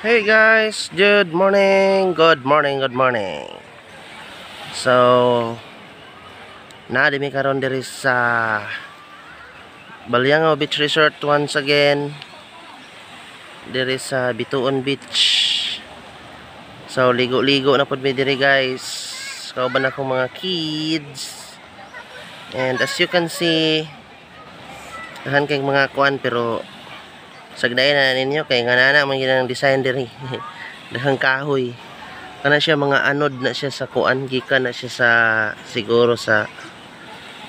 Hey guys, good morning, good morning, good morning. So, naadimi karon diri sa Balyangaw Beach Resort once again. Diri sa Bituon Beach. So, ligo-ligo na pud mi diri guys. Kauban akong mga kids. And as you can see, dahan kay mga kuan pero sagdayan na ninyo kay nga nana man ginang design diri. Dahang kahoy. Kana siya mga anod na siya sa kuan, gikan na siya sa siguro sa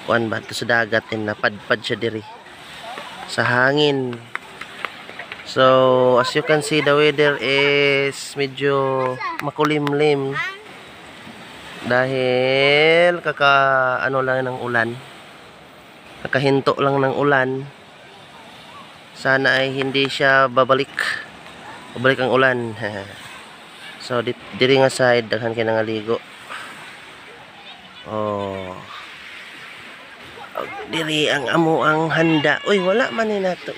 kuan ba sa dagat din napadpad siya diri sa hangin. So as you can see, the weather is medyo makulimlim dahil ano lang ng ulan, kakahinto lang ng ulan. Sana ay hindi siya babalik ang ulan. So diri nga side daghan kay nangaligo. Oh, diri ang amo ang handa. Uy, wala man ni nato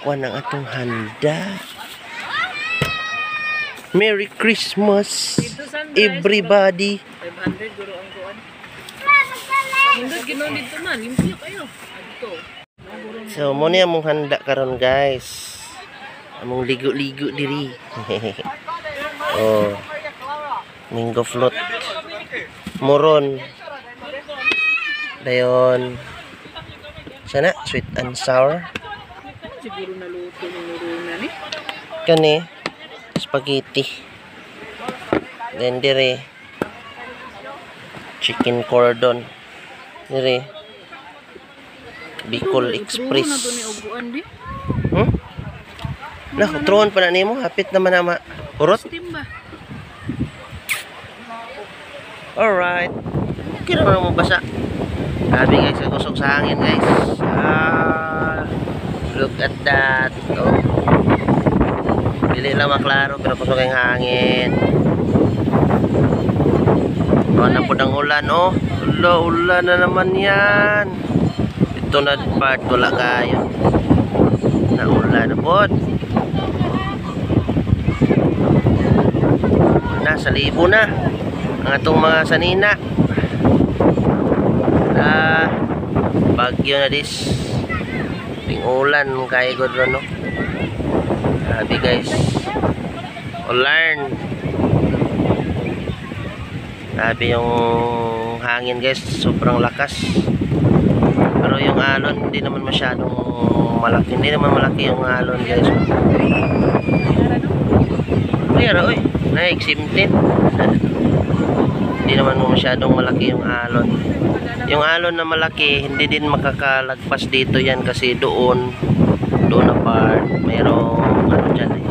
kuan ang atong handa. Merry Christmas everybody. 500 guro ang kuan. Hindot ginon dito man, limpyo kayo. Adto. So mo ni among handa karon guys. Among ligo-ligo diri. Oh. Mango float. Moron. Dayon. Sana sweet and sour. Siguro naluto ni Lorena ni. Kani spaghetti. Then dire chicken cordon. Dire Bicol Express. Na to ni uguan di. Nah, turon pa na nimo, hapit naman na urot. Steam ba? Alright. Okay naman mo basa. Grabe guys, nagusok sa hangin guys. Look at that. Oh. Dili lang maklaro pero kusok ang hangin. Ano po ng ulan oh. Ulan na naman yan. Ito na part wala kayo. Na ulan na po. Nasa libo na ang atong mga sanina. Bagyo na dis. Ting ulan kay god no. Grabe guys. Ulan. Grabe yung hangin guys, sobrang lakas. Pero yung alon hindi naman masyadong malaki. Hindi naman malaki yung alon guys. Mayroon oy. Na-exempted. Hindi naman masyadong malaki yung alon. Yung alon na malaki, hindi din makakalagpas dito yan kasi doon na part, mayroong ano dyan eh.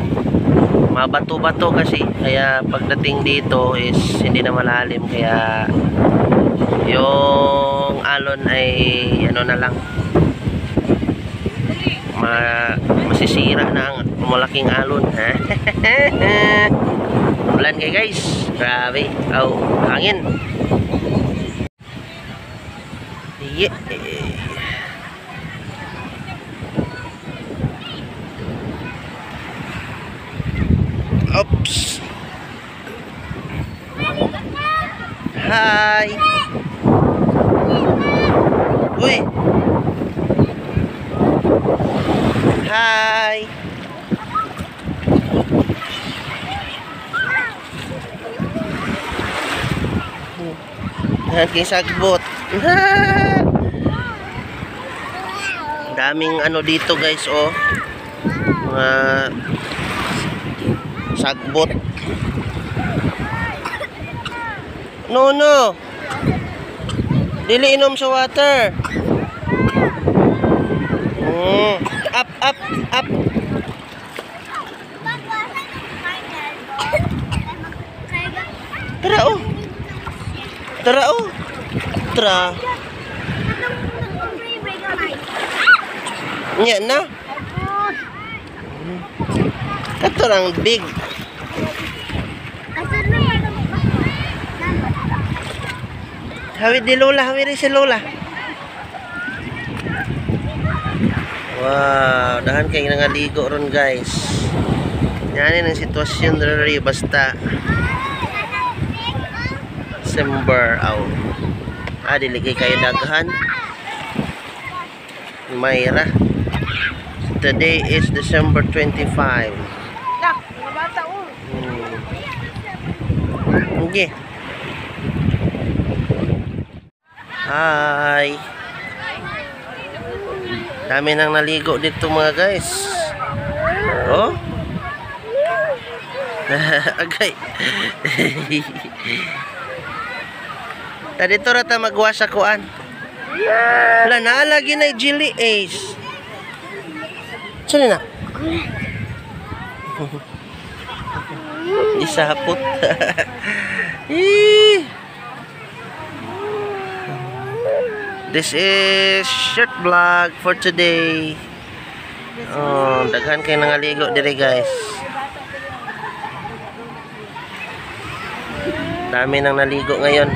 Mabato-bato kasi, kaya pagdating dito is hindi na malalim, kaya yung alon ay ano na lang, masisira na ang malaking alon. Ulan kayo guys, grabe. Oh, hangin. Yeah. Oops. Hi. Uy. Hi. Kay sagbot. Daming ano dito guys oh. Mga sagbot. No. Dili inom sa water. Up. Tara. Nya na. Kato lang big. Hawid di Lola, hawid si Lola. Wow, dahan kay nangaligo ron guys. Yan ang sitwasyon diri basta December aw. Diligay kayo daghan. Mayra. Today is December 25. Nak, mga bata oh. Okay. Hi. Dami nang naligo dito mga guys. Oh. Agay. Dito ra ta magwas sa kuan. Wala na lagi na Jilly Ace. Saan na? Isapot. This is short vlog for today. Oh, daghan kayo nangaligo dire guys. Dami nang naligo ngayon.